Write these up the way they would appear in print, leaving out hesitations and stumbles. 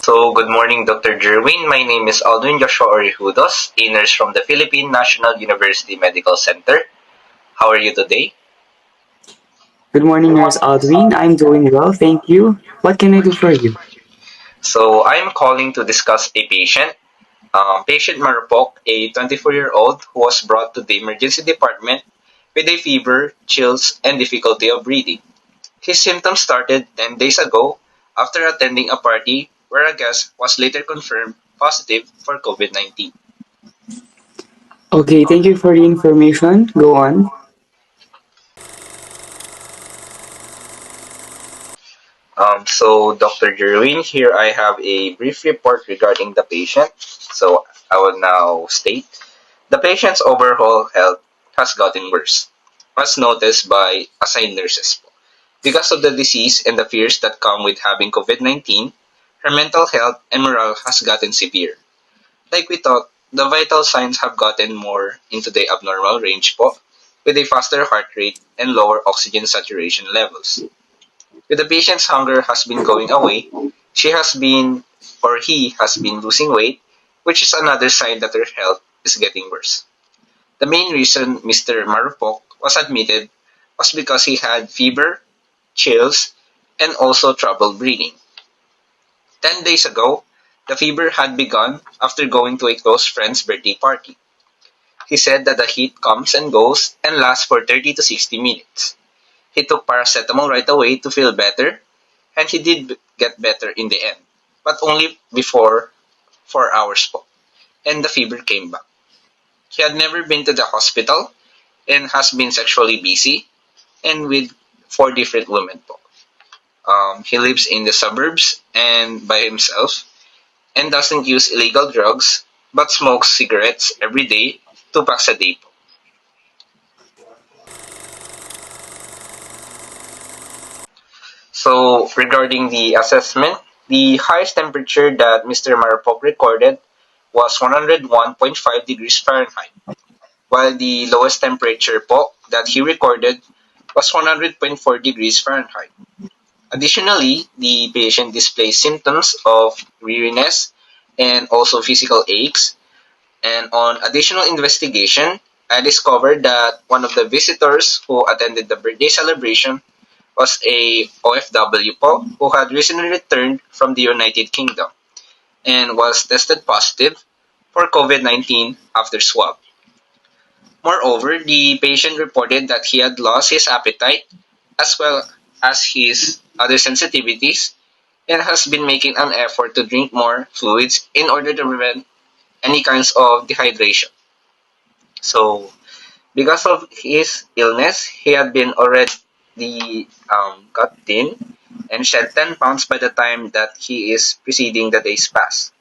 Good morning, Dr. Jerwin. My name is Aldwin Joshua Orejudos, a nurse from the Philippine National University Medical Center. How are you today? Good morning, Nurse Aldwin. I'm doing well, thank you. What can I do for you? I'm calling to discuss a patient. Patient Marupok, a 24-year-old who was brought to the emergency department with a fever, chills, and difficulty of breathing. His symptoms started 10 days ago after attending a party where a guest was later confirmed positive for COVID-19. Okay, thank you for the information. Go on. Dr. Jerwin, here I have a brief report regarding the patient. I will now state the patient's overall health has gotten worse, as noticed by assigned nurses. Because of the disease and the fears that come with having COVID-19, her mental health and morale has gotten severe. Like we thought, the vital signs have gotten more into the abnormal range po, with a faster heart rate and lower oxygen saturation levels. With the patient's hunger has been going away, she has been or he has been losing weight, which is another sign that her health is getting worse. The main reason Mr. Marupok was admitted was because he had fever, chills, and also trouble breathing. 10 days ago, the fever had begun after going to a close friend's birthday party. He said that the heat comes and goes and lasts for 30 to 60 minutes. He took paracetamol right away to feel better, and he did get better in the end, but only before 4 hours po, and the fever came back. He had never been to the hospital and has been sexually busy and with four different women po. He lives in the suburbs and by himself and doesn't use illegal drugs but smokes cigarettes every day, 2 packs a day po. Regarding the assessment, the highest temperature that Mr. Marupok recorded was 101.5 degrees Fahrenheit, while the lowest temperature po that he recorded was 100.4 degrees Fahrenheit. Additionally, the patient displays symptoms of weariness and also physical aches. And on additional investigation, I discovered that one of the visitors who attended the birthday celebration was a OFW po who had recently returned from the United Kingdom and was tested positive for COVID-19 after swab. Moreover, the patient reported that he had lost his appetite as well as his other sensitivities and has been making an effort to drink more fluids in order to prevent any kinds of dehydration. So, because of his illness, he had been already got thin and shed 10 pounds by the time that he is preceding the days pass.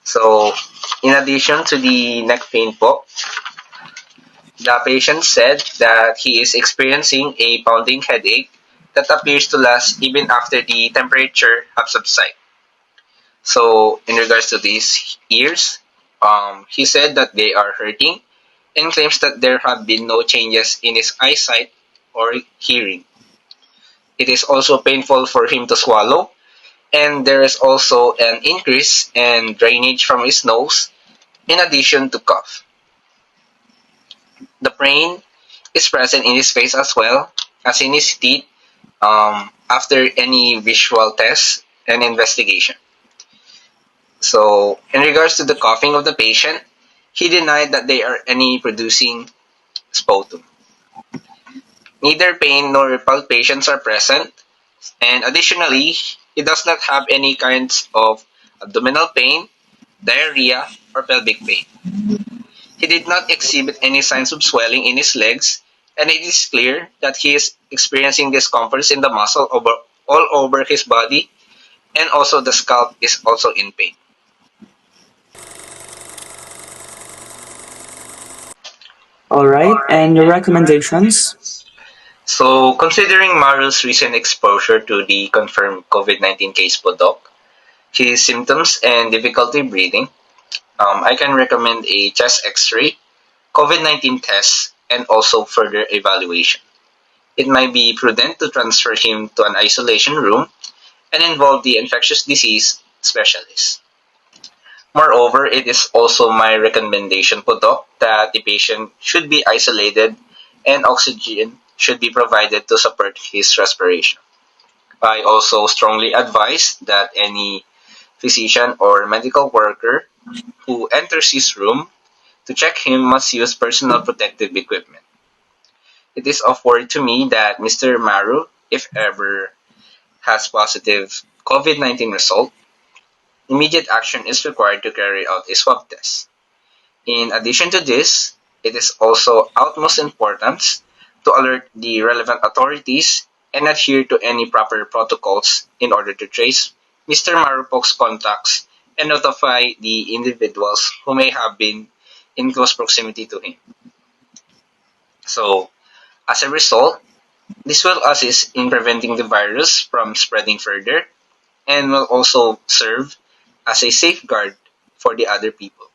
So, in addition to the neck pain po, the patient said that he is experiencing a pounding headache that appears to last even after the temperature have subsided. So, in regards to these ears, he said that they are hurting and claims that there have been no changes in his eyesight or hearing. It is also painful for him to swallow, and there is also an increase in drainage from his nose in addition to cough. The pain is present in his face as well as in his teeth after any visual test and investigation. So, in regards to the coughing of the patient, he denied that they are any producing sputum. Neither pain nor palpitations are present, and additionally, he does not have any kinds of abdominal pain, diarrhea, or pelvic pain. He did not exhibit any signs of swelling in his legs, and it is clear that he is experiencing discomforts in the muscle all over his body, and also the scalp is also in pain. All right, and your recommendations? Considering Maru's recent exposure to the confirmed COVID-19 case po, Doc, his symptoms and difficulty breathing, I can recommend a chest x-ray, COVID-19 test, and also further evaluation. It might be prudent to transfer him to an isolation room and involve the infectious disease specialist. Moreover, it is also my recommendation po, Doc, that the patient should be isolated and oxygen should be provided to support his respiration. I also strongly advise that any physician or medical worker who enters his room to check him must use personal protective equipment. It is of worry to me that Mr. Maru, if ever has positive COVID-19 result, immediate action is required to carry out a swab test. In addition to this, it is also utmost importance to alert the relevant authorities and adhere to any proper protocols in order to trace Mr. Marupok's contacts and notify the individuals who may have been in close proximity to him. So, as a result, this will assist in preventing the virus from spreading further and will also serve as a safeguard for the other people.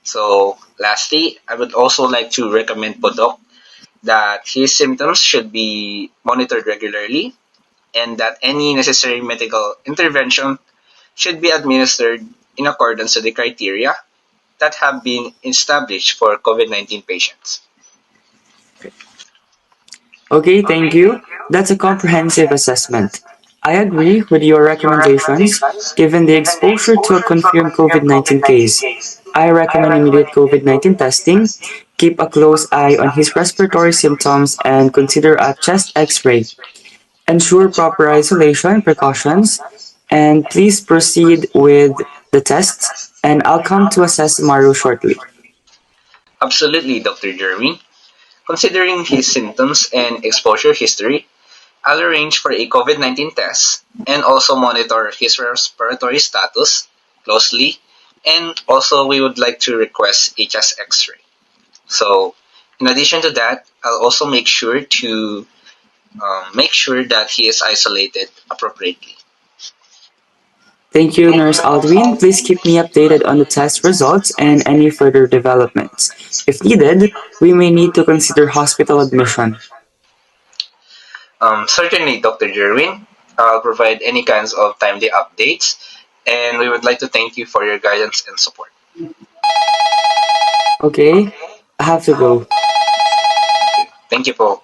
So, lastly, I would also like to recommend Podok that his symptoms should be monitored regularly and that any necessary medical intervention should be administered in accordance to the criteria that have been established for COVID-19 patients. Okay, thank you. That's a comprehensive assessment. I agree with your recommendations. Given the exposure to a confirmed COVID-19 case, I recommend immediate COVID-19 testing, keep a close eye on his respiratory symptoms, and consider a chest x-ray. Ensure proper isolation precautions, and please proceed with the tests, and I'll come to assess Maru shortly. Absolutely, Dr. Jerwin. Considering his symptoms and exposure history, I'll arrange for a COVID-19 test and also monitor his respiratory status closely. And also, we would like to request a chest x-ray. So, in addition to that, I'll also make sure that he is isolated appropriately. Thank you, Nurse Aldwin. Please keep me updated on the test results and any further developments. If needed, we may need to consider hospital admission. Certainly, Dr. Jerwin, I'll provide any kinds of timely updates, and we would like to thank you for your guidance and support. Okay, I have to go. Thank you po.